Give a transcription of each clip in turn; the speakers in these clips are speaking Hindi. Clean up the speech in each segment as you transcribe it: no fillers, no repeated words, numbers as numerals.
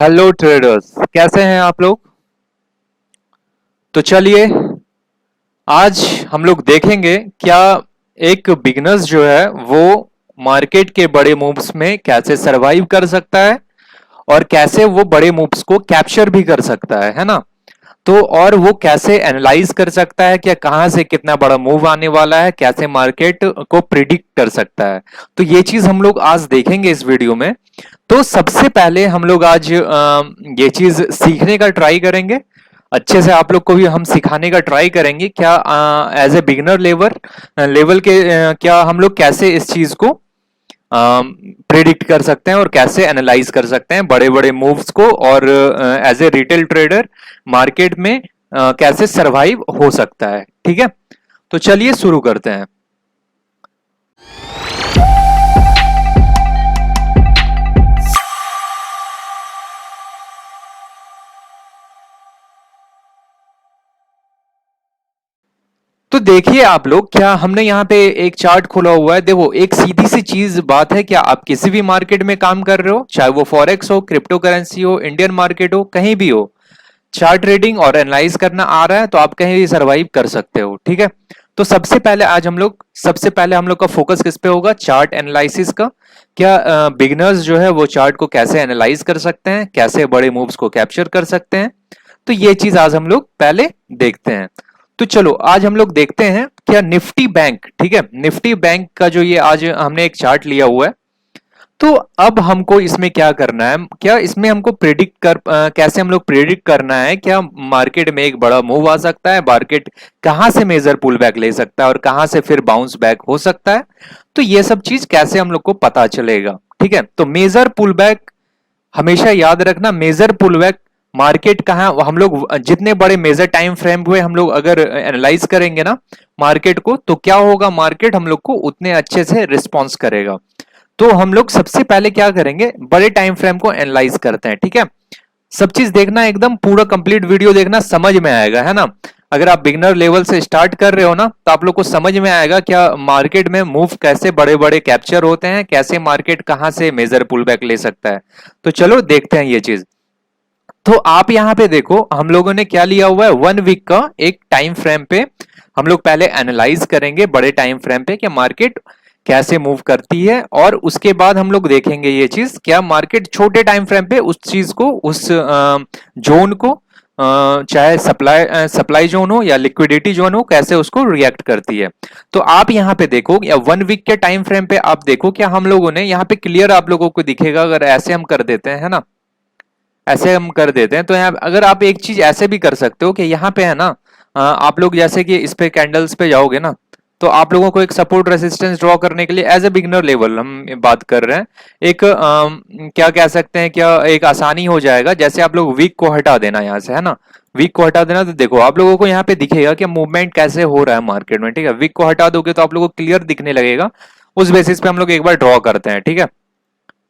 हेलो ट्रेडर्स, कैसे हैं आप लोग। तो चलिए आज हम लोग देखेंगे क्या एक बिगनर्स जो है वो मार्केट के बड़े मूव्स में कैसे सरवाइव कर सकता है और कैसे वो बड़े मूव्स को कैप्चर भी कर सकता है ना। तो और वो कैसे एनालाइज कर सकता है कि कहां से कितना बड़ा मूव आने वाला है, कैसे मार्केट को प्रिडिक्ट कर सकता है। तो ये चीज हम लोग आज देखेंगे इस वीडियो में। तो सबसे पहले हम लोग आज ये चीज सीखने का ट्राई करेंगे। अच्छे से आप लोग को भी हम सिखाने का ट्राई करेंगे क्या as a beginner level level के क्या हम लोग कैसे इस चीज को प्रिडिक्ट कर सकते हैं और कैसे एनालाइज कर सकते हैं बड़े बड़े मूव्स को, और as a retail trader market में कैसे सरवाइव हो सकता है। ठीक है, तो चलिए शुरू करते हैं। तो देखिए आप लोग, क्या हमने यहाँ पे एक चार्ट खोला हुआ है। देखो, एक सीधी सी चीज बात है, क्या आप किसी भी मार्केट में काम कर रहे हो, चाहे वो फॉरेक्स हो, क्रिप्टो करेंसी हो, इंडियन मार्केट हो, कहीं भी हो, चार्ट ट्रेडिंग और एनालाइज करना आ रहा है तो आप कहीं भी सरवाइव कर सकते हो। ठीक है, तो सबसे पहले हम लोग का फोकस किस पे होगा, चार्ट एनालिसिस का। क्या बिगिनर्स जो है वो चार्ट को कैसे एनालाइज कर सकते हैं, कैसे बड़े मूव्स को कैप्चर कर सकते हैं। तो ये चीज आज हम लोग पहले देखते हैं। तो चलो आज हम लोग देखते हैं क्या निफ्टी बैंक। ठीक है, निफ्टी बैंक का जो ये आज हमने एक चार्ट लिया हुआ है। तो अब हमको इसमें क्या करना है, क्या इसमें हमको कैसे हम लोग प्रेडिक्ट करना है क्या मार्केट में एक बड़ा मूव आ सकता है, मार्केट कहां से मेजर पुल बैक ले सकता है और कहां से फिर बाउंस बैक हो सकता है। तो ये सब चीज कैसे हम लोग को पता चलेगा। ठीक है, तो मेजर पुल बैक हमेशा याद रखना, मेजर पुल बैक मार्केट कहाँ, हम लोग जितने बड़े मेजर टाइम फ्रेम हुए हम लोग अगर एनालाइज करेंगे ना मार्केट को, तो क्या होगा, मार्केट हम लोग को उतने अच्छे से रिस्पॉन्स करेगा। तो हम लोग सबसे पहले क्या करेंगे, बड़े टाइम फ्रेम को एनालाइज करते हैं। ठीक है, सब चीज देखना, एकदम पूरा कंप्लीट वीडियो देखना, समझ में आएगा, है ना। अगर आप बिगनर लेवल से स्टार्ट कर रहे हो ना तो आप लोग को समझ में आएगा क्या मार्केट में मूव कैसे बड़े बड़े कैप्चर होते हैं, कैसे मार्केट कहां से मेजर पुल बैक ले सकता है। तो चलो देखते हैं ये चीज। तो आप यहां पे देखो, हम लोगों ने क्या लिया हुआ है, 1 वीक का एक टाइम फ्रेम पे हम लोग पहले एनालाइज करेंगे, बड़े टाइम फ्रेम पे, कि मार्केट कैसे मूव करती है। और उसके बाद हम लोग देखेंगे ये चीज, क्या मार्केट छोटे टाइम फ्रेम पे उस चीज को, उस जोन को, चाहे सप्लाई जोन हो या लिक्विडिटी जोन हो, कैसे उसको रिएक्ट करती है। तो आप यहाँ पे देखो, या 1 वीक के टाइम फ्रेम पे आप देखो, क्या हम लोगों ने यहाँ पे क्लियर आप लोगों को दिखेगा। अगर ऐसे हम कर देते हैं, है ना, ऐसे हम कर देते हैं, तो यहाँ अगर आप एक चीज ऐसे भी कर सकते हो कि यहाँ पे है ना, आप लोग जैसे कि इस पे कैंडल्स पे जाओगे ना, तो आप लोगों को एक सपोर्ट रेसिस्टेंस ड्रॉ करने के लिए एज ए बिगनर लेवल हम बात कर रहे हैं, एक क्या कह सकते हैं, क्या एक आसानी हो जाएगा, जैसे आप लोग वीक को हटा देना यहाँ से, है ना। वीक को हटा देना तो देखो आप लोगों को यहाँ पे दिखेगा कि मूवमेंट कैसे हो रहा है मार्केट में। ठीक है, वीक को हटा दोगे तो आप लोगों को क्लियर दिखने लगेगा। उस बेसिस पे हम लोग एक बार ड्रॉ करते हैं। ठीक है,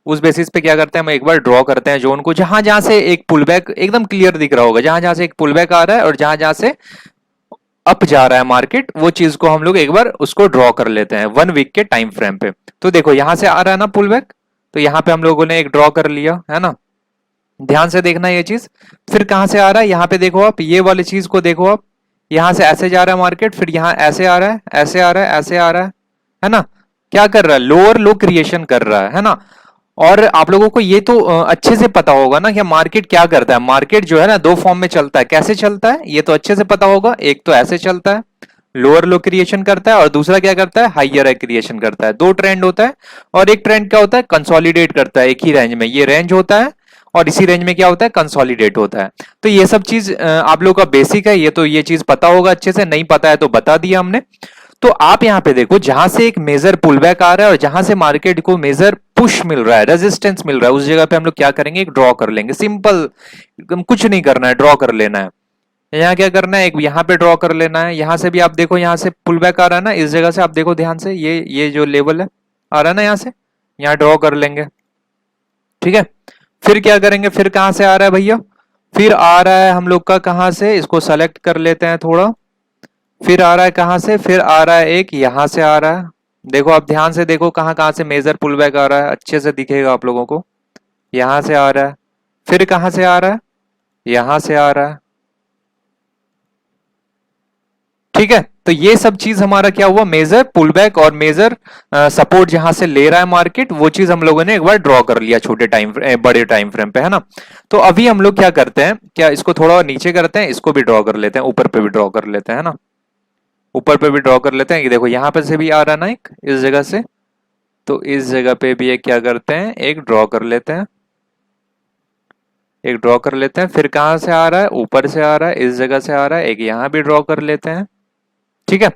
उस बेसिस पे क्या करते हैं, हम एक बार ड्रॉ करते हैं जोन को, जहां जहां से एक पुल बैक एकदम क्लियर दिख रहा होगा, जहां जहां से एक पुल बैक आ रहा है और जहां जहां से अप जा रहा है मार्केट, वो चीज को हम लोग एक बार उसको ड्रॉ कर लेते हैं 1 वीक के टाइम फ्रेम पे। तो देखो यहां से आ रहा है ना पुल बैक, तो यहां पे हम लोगों ने एक ड्रॉ कर लिया, है ना। ध्यान से देखना ये चीज। फिर कहां से आ रहा है, यहाँ पे देखो आप, ये वाली चीज को देखो आप, यहां से ऐसे जा रहा है मार्केट, फिर यहाँ ऐसे आ रहा है, ऐसे आ रहा है, ऐसे आ रहा है ना। क्या कर रहा है, लोअर लो क्रिएशन कर रहा है ना। और आप लोगों को ये तो अच्छे से पता होगा ना कि मार्केट क्या करता है। मार्केट जो है ना दो फॉर्म में चलता है, कैसे चलता है ये तो अच्छे से पता होगा। एक तो ऐसे चलता है, लोअर लो क्रिएशन करता है, और दूसरा क्या करता है, हाइयर हाई क्रिएशन करता है। दो ट्रेंड होता है, और एक ट्रेंड क्या होता है, कंसोलिडेट करता है एक ही रेंज में। ये रेंज होता है और इसी रेंज में क्या होता है, कंसोलिडेट होता है। तो ये सब चीज आप लोगों का बेसिक है, ये तो ये चीज पता होगा अच्छे से, नहीं पता है तो बता दिया हमने। तो आप यहां पे देखो, जहां से एक मेजर पुलबैक आ रहा है और जहां से मार्केट को मेजर पुश मिल रहा है, रेजिस्टेंस मिल रहा है, उस जगह पे हम लोग क्या करेंगे, एक ड्रॉ कर लेंगे। सिंपल, कुछ नहीं करना है, ड्रॉ कर लेना है। यहाँ क्या करना है, एक यहाँ पे ड्रॉ कर लेना है। यहां से भी आप देखो, यहाँ से पुल बैक आ रहा है ना, इस जगह से आप देखो ध्यान से, ये जो लेवल है आ रहा है ना, यहाँ से यहाँ ड्रॉ कर लेंगे। ठीक है, फिर क्या करेंगे, फिर कहां से आ रहा है भैया, फिर आ रहा है हम लोग का कहां से, इसको सेलेक्ट कर लेते हैं थोड़ा। फिर आ रहा है कहां से, फिर आ रहा है एक यहां से आ रहा है। देखो आप ध्यान से देखो, कहां कहां से मेजर पुल बैक आ रहा है, अच्छे से दिखेगा आप लोगों को। यहां से आ रहा है, फिर कहां से आ रहा है, यहां से आ रहा है। ठीक है, तो ये सब चीज हमारा क्या हुआ, मेजर पुलबैक और मेजर सपोर्ट जहां से ले रहा है मार्केट, वो चीज हम लोगों ने एक बार ड्रॉ कर लिया छोटे टाइम बड़े टाइम फ्रेम पे, है ना। तो अभी हम लोग क्या करते हैं, क्या इसको थोड़ा नीचे करते हैं, इसको भी ड्रॉ कर लेते हैं, ऊपर पे भी ड्रॉ कर लेते हैं, है ना। ऊपर पे भी ड्रॉ कर लेते हैं, ये देखो यहां पे से भी आ रहा है ना एक, इस जगह से, तो इस जगह पे भी एक क्या करते हैं, एक ड्रॉ कर लेते हैं, एक ड्रॉ कर लेते हैं। फिर कहां से आ रहा है, ऊपर से आ रहा है, इस जगह से आ रहा है, एक यहां भी ड्रॉ कर लेते हैं। ठीक है,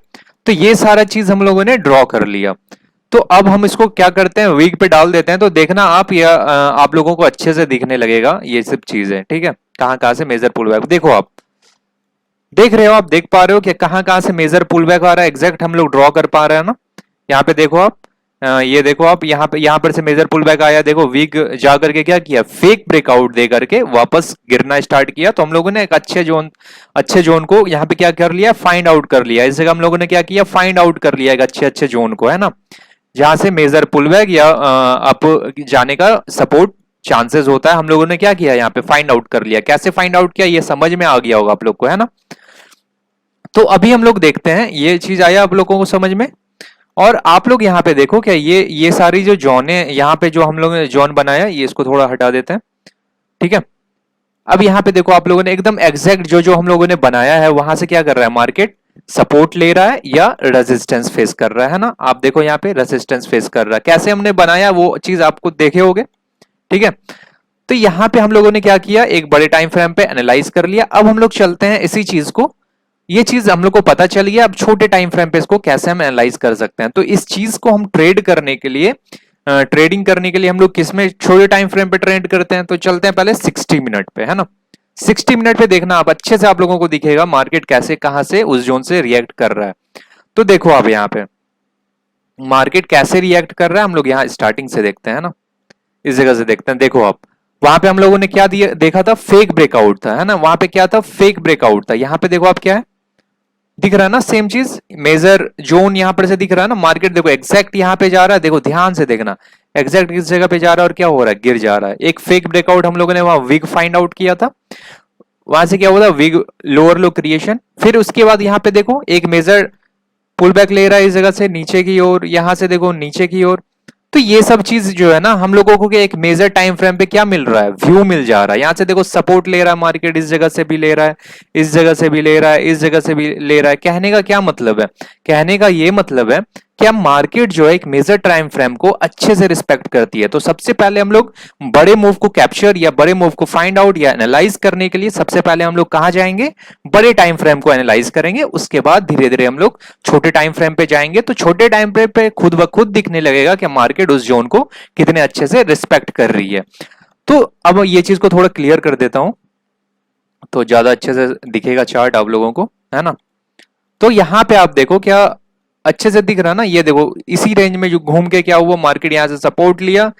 तो ये सारा चीज हम लोगों ने ड्रॉ कर लिया। तो अब हम इसको क्या करते हैं, वीक पे डाल देते हैं, तो देखना आप, या आप लोगों को अच्छे से दिखने लगेगा ये सब चीजें। ठीक है, कहां कहां से मेजर पुल बैक, देखो आप देख रहे हो, आप देख पा रहे हो कि कहां कहां से मेजर पुल बैक आ रहा है, एग्जैक्ट हम लोग ड्रॉ कर पा रहे हैं ना। यहाँ पे देखो आप, ये देखो आप, यहाँ पर से मेजर पुल बैक आया, देखो वीक जा करके क्या किया, फेक ब्रेकआउट दे करके वापस गिरना स्टार्ट किया। तो हम लोगों ने एक अच्छे जोन को यहाँ पे क्या कर लिया, फाइंड आउट कर लिया। इस जगह हम लोगों ने क्या किया, फाइंड आउट कर लिया एक अच्छे अच्छे जोन को, है ना, जहां से मेजर पुल बैक या अप जाने का सपोर्ट चांसेस होता है। हम लोगों ने क्या किया, यहाँ पे फाइंड आउट कर लिया। कैसे फाइंड आउट किया, ये समझ में आ गया होगा आप लोग को, है ना। तो अभी हम लोग देखते हैं, ये चीज आया आप लोगों को समझ में। और आप लोग यहाँ पे देखो, क्या ये सारी जो जोन है, यहाँ पे जो हम लोगों ने जोन बनाया, ये इसको थोड़ा हटा देते हैं। ठीक है, अब यहाँ पे देखो आप लोगों ने एकदम एग्जैक्ट जो जो हम लोगों ने बनाया है, वहां से क्या कर रहा है मार्केट, सपोर्ट ले रहा है या रेजिस्टेंस फेस कर रहा है ना। आप देखो यहाँ पे रेजिस्टेंस फेस कर रहा है, कैसे हमने बनाया वो चीज आपको देखे होगे। ठीक है, तो यहाँ पे हम लोगों ने क्या किया, एक बड़े टाइम फ्रेम पे एनालाइज कर लिया। अब हम लोग चलते हैं इसी चीज को, ये चीज हम लोग को पता चल गया, अब छोटे टाइम फ्रेम पे इसको कैसे हम एनालाइज कर सकते हैं। तो इस चीज को हम ट्रेड करने के लिए, ट्रेडिंग करने के लिए हम लोग किसमें छोटे टाइम फ्रेम पे ट्रेड करते हैं, तो चलते हैं पहले 60 मिनट पे, है ना। 60 मिनट पे देखना आप, अच्छे से आप लोगों को दिखेगा मार्केट कैसे कहां से उस जोन से रिएक्ट कर रहा है। तो देखो आप यहाँ पे मार्केट कैसे रिएक्ट कर रहा है, हम लोग यहाँ स्टार्टिंग से देखते हैं ना, इस जगह से देखते हैं। देखो आप, वहां पे हम लोगों ने क्या दिया, देखा था, फेक ब्रेकआउट था, है ना। वहां पे क्या था, फेक ब्रेकआउट था। यहाँ पे देखो आप, क्या है दिख रहा है ना, सेम चीज, मेजर जोन यहाँ पर से दिख रहा है ना। मार्केट देखो एग्जैक्ट यहाँ पे जा रहा है, देखो ध्यान से देखना, एग्जैक्ट इस जगह पे जा रहा है और क्या हो रहा है, गिर जा रहा है। एक फेक ब्रेकआउट हम लोगों ने वहां विग फाइंड आउट किया था, वहां से क्या हुआ था, विग लोअर लो क्रिएशन। फिर उसके बाद यहाँ पे देखो एक मेजर पुल बैक ले रहा है इस जगह से नीचे की ओर, यहां से देखो नीचे की ओर। तो ये सब चीज जो है ना, हम लोगों को एक मेजर टाइम फ्रेम पे क्या मिल रहा है, व्यू मिल जा रहा है। यहां से देखो सपोर्ट ले रहा है मार्केट, इस जगह से भी ले रहा है, इस जगह से भी ले रहा है, इस जगह से भी ले रहा है। कहने का क्या मतलब है, कहने का ये मतलब है कि मार्केट जो है एक मेजर टाइम फ्रेम को अच्छे से रिस्पेक्ट करती है। तो सबसे पहले हम लोग बड़े मूव को कैप्चर या बड़े मूव को फाइंड आउट या एनालाइज करने के लिए सबसे पहले हम लोग कहां जाएंगे, बड़े टाइम फ्रेम को एनालाइज करेंगे। उसके बाद धीरे धीरे हम लोग छोटे टाइम फ्रेम पे जाएंगे। तो छोटे टाइम फ्रेम पे खुद ब खुद दिखने लगेगा कि मार्केट उस जोन को कितने अच्छे से रिस्पेक्ट कर रही है। तो अब ये चीज को थोड़ा क्लियर कर देता हूं, तो ज्यादा अच्छे से दिखेगा चार्ट आप लोगों को, है ना। तो यहां पे आप देखो, क्या अच्छे से दिख रहा है ना, ये देखो इसी रेंज में जो घूम के क्या हुआ, मार्केट यहां से सपोर्ट लिया,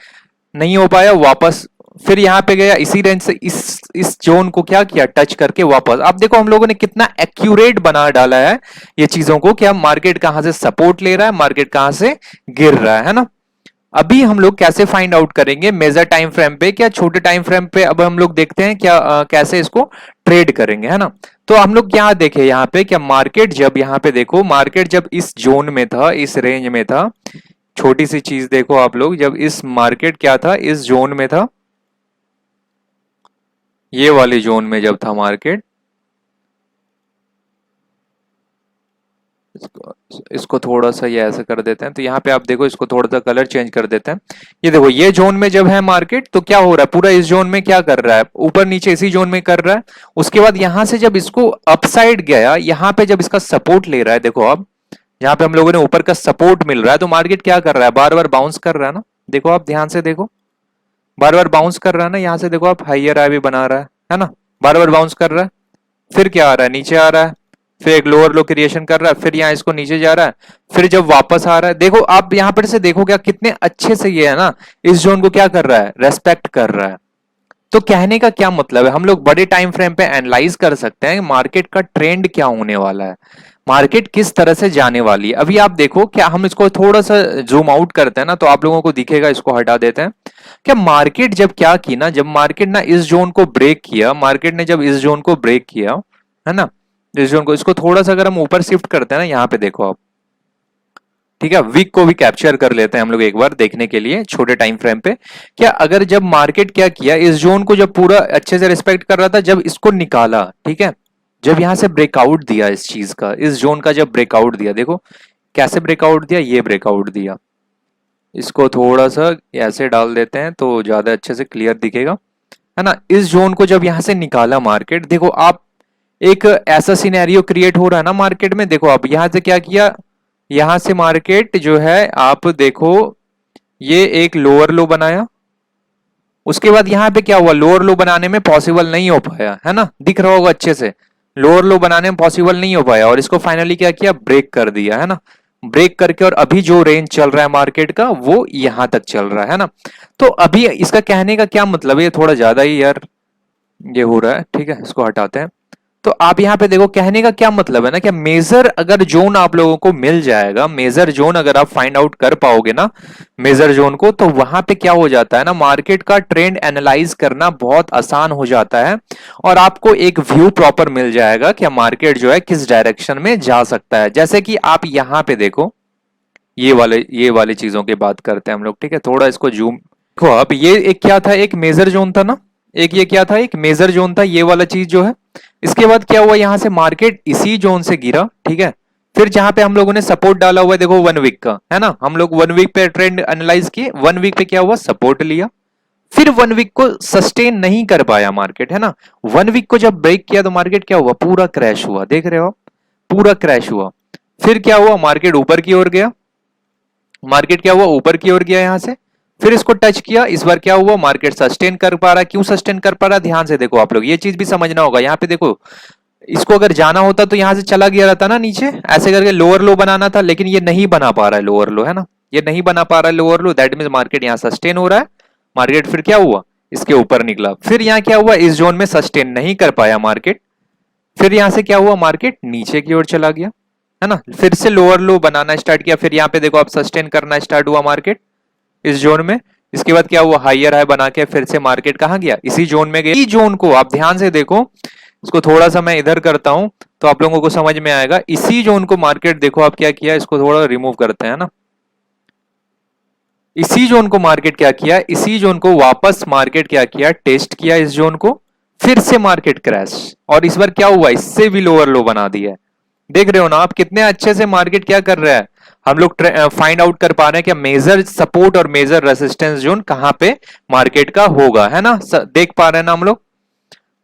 नहीं हो पाया, वापस फिर यहां पे गया, इसी रेंज से इस जोन को क्या किया, टच करके वापस। अब देखो हम लोगों ने कितना एक्यूरेट बना डाला है ये चीजों को, क्या मार्केट कहां से सपोर्ट ले रहा है, मार्केट कहां से गिर रहा है ना। अभी हम लोग कैसे फाइंड आउट करेंगे, मेजर टाइम फ्रेम पे क्या छोटे टाइम फ्रेम पे, अब हम लोग देखते हैं क्या कैसे इसको ट्रेड करेंगे, है ना। तो हम लोग क्या देखे यहाँ पे, क्या मार्केट जब यहाँ पे देखो, मार्केट जब इस जोन में था, इस रेंज में था, छोटी सी चीज देखो आप लोग, जब इस मार्केट क्या था, इस जोन में था, ये वाली जोन में जब था मार्केट, इसको थोड़ा सा ये ऐसे कर देते हैं। तो यहाँ पे आप देखो, इसको थोड़ा सा कलर चेंज कर देते हैं। ये देखो ये जोन में जब है मार्केट, तो क्या हो रहा है, पूरा इस जोन में क्या कर रहा है, ऊपर नीचे इसी जोन में कर रहा है। उसके बाद यहां से जब इसको अपसाइड गया, यहाँ पे जब इसका सपोर्ट ले रहा है, देखो अब यहाँ पे हम लोगों ने ऊपर का सपोर्ट मिल रहा है, तो मार्केट क्या कर रहा है, बार बार बाउंस कर रहा है ना। देखो आप ध्यान से देखो, बार बार बाउंस कर रहा है ना। यहाँ से देखो आप हाइयर आई भी बना रहा है ना, बार बार बाउंस कर रहा है। फिर क्या आ रहा है, नीचे आ रहा है, फिर एक लोअर लो क्रिएशन कर रहा है, फिर यहाँ इसको नीचे जा रहा है, फिर जब वापस आ रहा है, देखो आप यहाँ पर से देखो क्या कितने अच्छे से ये है ना, इस जोन को क्या कर रहा है, रेस्पेक्ट कर रहा है। तो कहने का क्या मतलब है, हम लोग बड़े टाइम फ्रेम पे एनालाइज कर सकते हैं मार्केट का ट्रेंड क्या होने वाला है। मार्केट किस तरह से जाने वाली है। अभी आप देखो, क्या हम इसको थोड़ा सा जूम आउट करते हैं ना तो आप लोगों को दिखेगा, इसको हटा देते हैं। क्या मार्केट जब क्या की ना, जब मार्केट ना इस जोन को ब्रेक किया, मार्केट ने जब इस जोन को ब्रेक किया है ना, इस जोन को, इसको थोड़ा सा अगर हम ऊपर शिफ्ट करते हैं ना, यहाँ पे देखो आप, ठीक है, वीक को भी कैप्चर कर लेते हैं हम लोग एक बार देखने के लिए छोटे टाइम फ्रेम पे। क्या अगर जब मार्केट क्या किया, इस जोन को जब पूरा अच्छे से रिस्पेक्ट कर रहा था, जब इसको निकाला, ठीक है, जब यहां से ब्रेकआउट दिया इस चीज का, इस जोन का जब ब्रेकआउट दिया, देखो कैसे ब्रेकआउट दिया, ये ब्रेकआउट दिया। इसको थोड़ा सा ऐसे डाल देते हैं तो ज्यादा अच्छे से क्लियर दिखेगा, है ना। इस जोन को जब यहां से निकाला मार्केट, देखो आप, एक ऐसा सिनेरियो क्रिएट हो रहा है ना मार्केट में। देखो आप यहां से क्या किया, यहां से मार्केट जो है, आप देखो ये एक लोअर लो बनाया, उसके बाद यहां पे क्या हुआ, लोअर लो बनाने में पॉसिबल नहीं हो पाया, है ना, दिख रहा होगा अच्छे से, लोअर लो बनाने में पॉसिबल नहीं हो पाया, और इसको फाइनली क्या किया, ब्रेक कर दिया, है ना, ब्रेक करके, और अभी जो रेंज चल रहा है मार्केट का वो यहां तक चल रहा है ना। तो अभी इसका कहने का क्या मतलब है, ये थोड़ा ज्यादा ही यार ये हो रहा है, ठीक है, इसको हटाते हैं। तो आप यहां पे देखो, कहने का क्या मतलब है ना, कि मेजर अगर जोन आप लोगों को मिल जाएगा, मेजर जोन अगर आप फाइंड आउट कर पाओगे ना मेजर जोन को, तो वहां पे क्या हो जाता है ना, मार्केट का ट्रेंड एनालाइज करना बहुत आसान हो जाता है, और आपको एक व्यू प्रॉपर मिल जाएगा कि मार्केट जो है किस डायरेक्शन में जा सकता है। जैसे कि आप यहां पे देखो, ये वाले चीजों की बात करते हैं हम लोग, ठीक है, थोड़ा इसको जूम, देखो अब ये एक क्या था, एक मेजर जोन था ना, एक ये क्या था, एक मेजर जोन था, ये वाला चीज जो है। इसके बाद क्या हुआ, यहां से मार्केट इसी जोन से गिरा, ठीक है, फिर जहां पे हम लोगों ने सपोर्ट डाला हुआ है, देखो 1 वीक का, है ना, हम लोग 1 वीक पे ट्रेंड एनालाइज किए, 1 वीक पे क्या हुआ, सपोर्ट लिया, फिर 1 वीक को सस्टेन नहीं कर पाया मार्केट, है ना, 1 वीक को जब ब्रेक किया तो मार्केट क्या हुआ, पूरा क्रैश हुआ, देख रहे हो आप, पूरा क्रैश हुआ। फिर क्या हुआ, मार्केट ऊपर की ओर गया, मार्केट क्या हुआ, ऊपर की ओर गया यहां से, फिर इसको टच किया, इस बार क्या हुआ, मार्केट सस्टेन कर पा रहा है, क्यों सस्टेन कर पा रहा है, ध्यान से देखो आप लोग, ये चीज भी समझना होगा, यहाँ पे देखो, इसको अगर जाना होता तो यहां से चला गया रहता ना नीचे, ऐसे करके लोअर लो बनाना था, लेकिन ये नहीं बना पा रहा है लोअर लो, है ना, ये नहीं बना पा रहा है lower low, that mean market यहाँ सस्टेन हो रहा है, मार्केट फिर क्या हुआ, इसके ऊपर निकला, फिर यहाँ क्या हुआ, इस जोन में सस्टेन नहीं कर पाया मार्केट, फिर यहां से क्या हुआ, मार्केट नीचे की ओर चला गया, है ना, फिर से लोअर लो बनाना स्टार्ट किया, फिर यहाँ पे देखो आप सस्टेन करना स्टार्ट हुआ मार्केट इस जोन में, इसके बाद क्या हुआ, हाइयर हाई बना के फिर से मार्केट कहां गया, इसी जोन में गया। इसी जोन को आप ध्यान से देखो, इसको थोड़ा सा मैं इधर करता हूं तो आप लोगों को समझ में आएगा, इसी जोन को मार्केट देखो आप क्या किया, इसको थोड़ा रिमूव करते हैं ना, इसी जोन को मार्केट क्या किया, इसी जोन को वापस मार्केट क्या किया, टेस्ट किया इस जोन को, फिर से मार्केट क्रैश, और इस बार क्या हुआ, इससे भी लोअर लो बना दिया है। देख रहे हो ना आप, कितने अच्छे से मार्केट क्या कर रहा है, हम लोग फाइंड आउट कर पा रहे हैं कि मेजर सपोर्ट और मेजर रेसिस्टेंस जोन कहां पे मार्केट का होगा, है ना, देख पा रहे हैं ना हम लोग।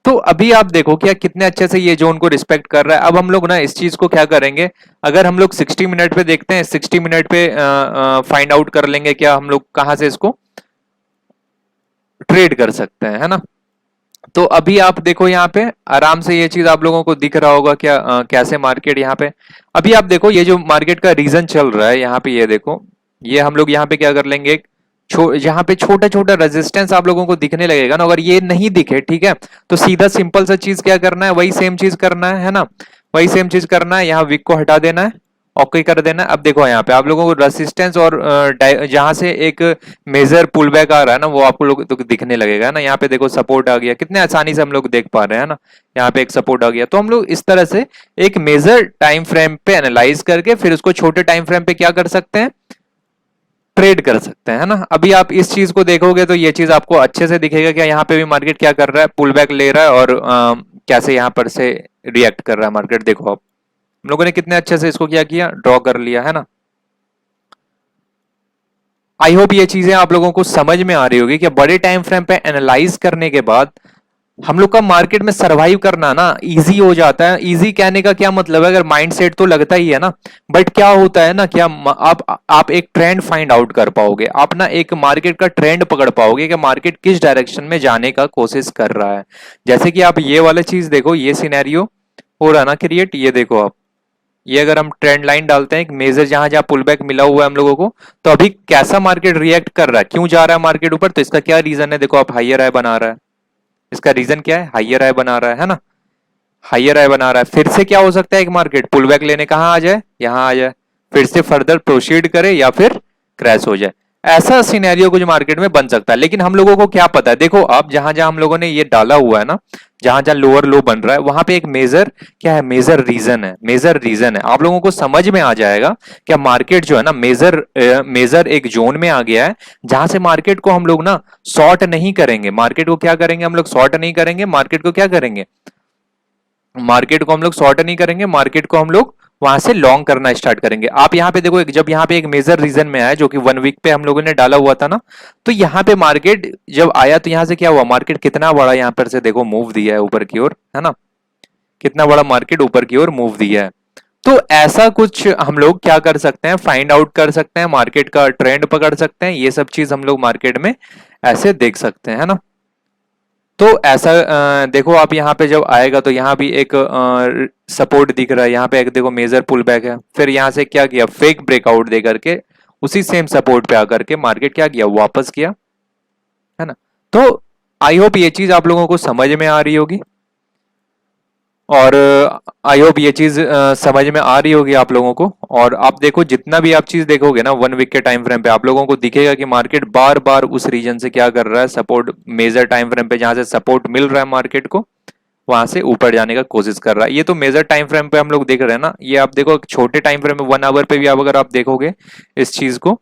तो अभी आप देखो क्या कितने अच्छे से ये जोन को रिस्पेक्ट कर रहा है। अब हम लोग ना इस चीज को क्या करेंगे, अगर हम लोग 60 मिनट पे देखते हैं, 60 मिनट पे फाइंड आउट कर लेंगे क्या हम लोग कहां से इसको ट्रेड कर सकते हैं, है ना। तो अभी आप देखो यहाँ पे आराम से ये चीज आप लोगों को दिख रहा होगा क्या, कैसे मार्केट यहाँ पे, अभी आप देखो ये जो मार्केट का रीजन चल रहा है यहाँ पे, ये देखो, ये हम लोग यहाँ पे क्या कर लेंगे, यहाँ पे छोटा छोटा रेजिस्टेंस आप लोगों को दिखने लगेगा ना, अगर ये नहीं दिखे, ठीक है, तो सीधा सिंपल सा चीज क्या करना है, वही सेम चीज करना है ना, वही सेम चीज करना है, यहाँ वीक को हटा देना है, ओके कर देना है। अब देखो यहाँ पे आप लोगों को रेसिस्टेंस और जहां से एक मेजर पुल बैक आ रहा है ना, वो आपको लोग तो दिखने लगेगा ना, यहाँ पे देखो सपोर्ट आ गया, कितने आसानी से हम लोग देख पा रहे हैं ना, यहाँ पे एक सपोर्ट आ गया। तो हम लोग इस तरह से एक मेजर टाइम फ्रेम पे एनालाइज करके फिर उसको छोटे टाइम फ्रेम पे क्या कर सकते हैं, ट्रेड कर सकते हैं, है ना। अभी आप इस चीज को देखोगे तो ये चीज आपको अच्छे से दिखेगा कि यहाँ पे भी मार्केट क्या कर रहा है, पुल बैक ले रहा है, और कैसे यहाँ पर से रिएक्ट कर रहा है मार्केट, देखो आप, हम लोगों ने कितने अच्छे से इसको क्या किया, ड्रॉ कर लिया, है ना। आई होप ये चीजें आप लोगों को समझ में आ रही होगी कि बड़े टाइम फ्रेम पे एनालाइज करने के बाद हम लोग का मार्केट में सरवाइव करना ना इजी हो जाता है। इजी कहने का क्या मतलब है, अगर माइंड सेट तो लगता ही है ना, बट क्या होता है ना, क्या आप एक ट्रेंड फाइंड आउट कर पाओगे, आप ना एक मार्केट का ट्रेंड पकड़ पाओगे कि मार्केट किस डायरेक्शन में जाने का कोशिश कर रहा है। जैसे कि आप ये वाला चीज देखो, ये सिनेरियो हो रहा ना क्रिएट, ये देखो आप, ये अगर हम ट्रेंड लाइन डालते हैं एक मेजर जहां जहां पुल बैक मिला हुआ है हम लोगों को, तो अभी कैसा मार्केट रिएक्ट कर रहा है, क्यों जा रहा है मार्केट ऊपर, तो इसका क्या रीजन है, देखो आप, हाइयर हाई बना रहा है, इसका रीजन क्या है, हाइयर हाई बना रहा है ना। हायर हाई बना रहा है, फिर से क्या हो सकता है, एक मार्केट पुल बैक लेने कहाँ आ जाए, यहाँ आ जाए, फिर से फर्दर प्रोसीड करे या फिर क्रैश हो जाए। ऐसा सिनेरियो कुछ मार्केट में बन सकता है, लेकिन हम लोगों को क्या पता है, देखो आप जहां जहां हम लोगों ने ये डाला हुआ है ना, जहां जहां लोअर लो बन रहा है वहां पे एक मेजर क्या है, मेजर रीजन है, मेजर रीजन है। आप लोगों को समझ में आ जाएगा क्या मार्केट जो है ना मेजर एक जोन में आ गया है, जहां से मार्केट को हम लोग ना शॉर्ट नहीं करेंगे। मार्केट को क्या करेंगे हम लोग, शॉर्ट नहीं करेंगे, मार्केट को क्या करेंगे, मार्केट को हम लोग शॉर्ट नहीं करेंगे, मार्केट को हम लोग वहां से लॉन्ग करना स्टार्ट करेंगे। आप यहाँ पे देखो, जब यहाँ पे एक मेजर रीजन में आया जो कि 1 वीक पे हम लोगों ने डाला हुआ था ना, तो यहाँ पे मार्केट जब आया तो यहाँ से क्या हुआ, मार्केट कितना बड़ा यहाँ पर से देखो मूव दिया है ऊपर की ओर, है ना, कितना बड़ा मार्केट ऊपर की ओर मूव दिया है। तो ऐसा कुछ हम लोग क्या कर सकते हैं, फाइंड आउट कर सकते हैं, मार्केट का ट्रेंड पकड़ सकते हैं, ये सब चीज हम लोग मार्केट में ऐसे देख सकते हैं, है ना। तो ऐसा देखो आप यहाँ पे जब आएगा तो यहाँ भी एक सपोर्ट दिख रहा है, यहाँ पे एक देखो मेजर पुल बैक है, फिर यहाँ से क्या किया, फेक ब्रेकआउट दे करके उसी सेम सपोर्ट पे आकर के मार्केट क्या किया, वापस किया, है ना। तो आई होप ये चीज आप लोगों को समझ में आ रही होगी, और आई होप ये चीज समझ में आ रही होगी आप लोगों को। और आप देखो जितना भी आप चीज देखोगे ना 1 वीक के टाइम फ्रेम पे, आप लोगों को दिखेगा कि मार्केट बार बार उस रीजन से क्या कर रहा है, सपोर्ट, मेजर टाइम फ्रेम पे जहां से सपोर्ट मिल रहा है मार्केट को, वहां से ऊपर जाने का कोशिश कर रहा है। ये तो मेजर टाइम फ्रेम पे हम लोग देख रहे हैं ना, ये आप देखो छोटे टाइम फ्रेम में 1 आवर पे भी आप अगर आप देखोगे इस चीज को,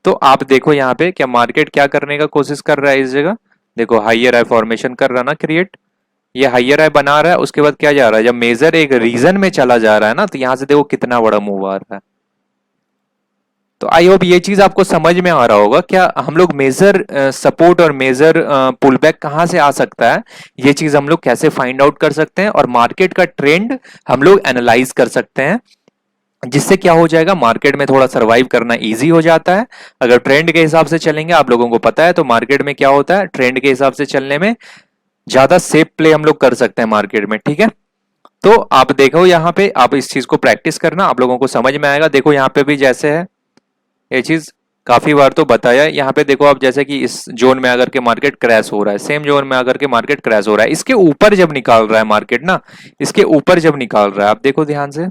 तो आप देखो यहाँ पे क्या मार्केट क्या करने का कोशिश कर रहा है, इस जगह देखो हाइयर हाई फॉर्मेशन कर रहा है ना क्रिएट, ये हाइयर हाई बना रहा है, उसके बाद क्या जा रहा है, जब मेजर एक रीजन में चला जा रहा है ना, तो यहां से देखो कितना बड़ा मूव आ रहा है। तो आई होप ये चीज आपको समझ में आ रहा होगा, क्या हम लोग मेजर सपोर्ट और मेजर पुल बैक कहां से आ सकता है, ये चीज हम लोग कैसे फाइंड आउट कर सकते हैं, और मार्केट का ट्रेंड हम लोग एनालाइज कर सकते हैं, जिससे क्या हो जाएगा, मार्केट में थोड़ा सरवाइव करना इजी हो जाता है। अगर ट्रेंड के हिसाब से चलेंगे, आप लोगों को पता है तो मार्केट में क्या होता है, ट्रेंड के हिसाब से चलने में ज्यादा सेफ प्ले हम लोग कर सकते हैं मार्केट में, ठीक है। तो आप देखो यहाँ पे, आप इस चीज को प्रैक्टिस करना, आप लोगों को समझ में आएगा। देखो यहाँ पे भी जैसे है ये चीज काफी बार तो बताया है, यहाँ पे देखो आप जैसे कि इस जोन में आकर के मार्केट क्रैश हो रहा है, सेम जोन में आकर के मार्केट क्रैश हो रहा है, इसके ऊपर जब निकाल रहा है मार्केट ना, इसके ऊपर जब निकाल रहा है, आप देखो ध्यान से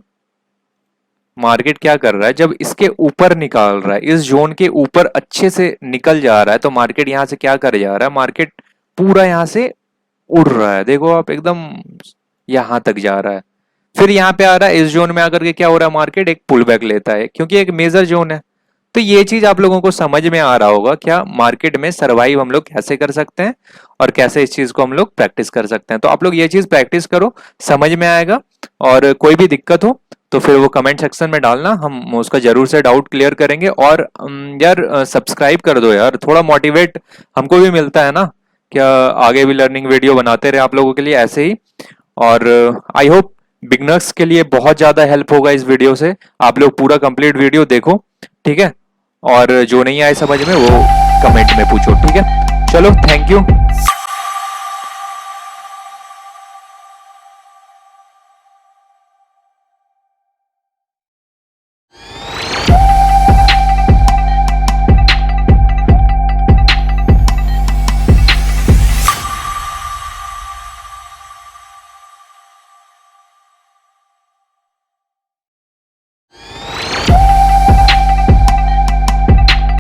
मार्केट क्या कर रहा है, जब इसके ऊपर निकाल रहा है, इस जोन के ऊपर अच्छे से निकल जा रहा है, तो मार्केट यहां से क्या कर जा रहा है, मार्केट पूरा यहां से उड़ रहा है, देखो आप एकदम यहां तक जा रहा है, फिर यहां पे आ रहा है, इस जोन में आकर के क्या हो रहा है, मार्केट एक पुल बैक लेता है, क्योंकि एक मेजर जोन है। तो ये चीज आप लोगों को समझ में आ रहा होगा, क्या मार्केट में सरवाइव हम लोग कैसे कर सकते हैं, और कैसे इस चीज को हम लोग प्रैक्टिस कर सकते हैं। तो आप लोग ये चीज प्रैक्टिस करो, समझ में आएगा। और कोई भी दिक्कत हो तो फिर वो कमेंट सेक्शन में डालना, हम उसका जरूर से डाउट क्लियर करेंगे। और यार सब्सक्राइब कर दो यार, थोड़ा मोटिवेट हमको भी मिलता है ना, क्या आगे भी लर्निंग वीडियो बनाते रहे आप लोगों के लिए ऐसे ही। और आई होप बिगनर्स के लिए बहुत ज्यादा हेल्प होगा इस वीडियो से। आप लोग पूरा कंप्लीट वीडियो देखो, ठीक है, और जो नहीं आए समझ में वो कमेंट में पूछो, ठीक है। चलो, थैंक यू।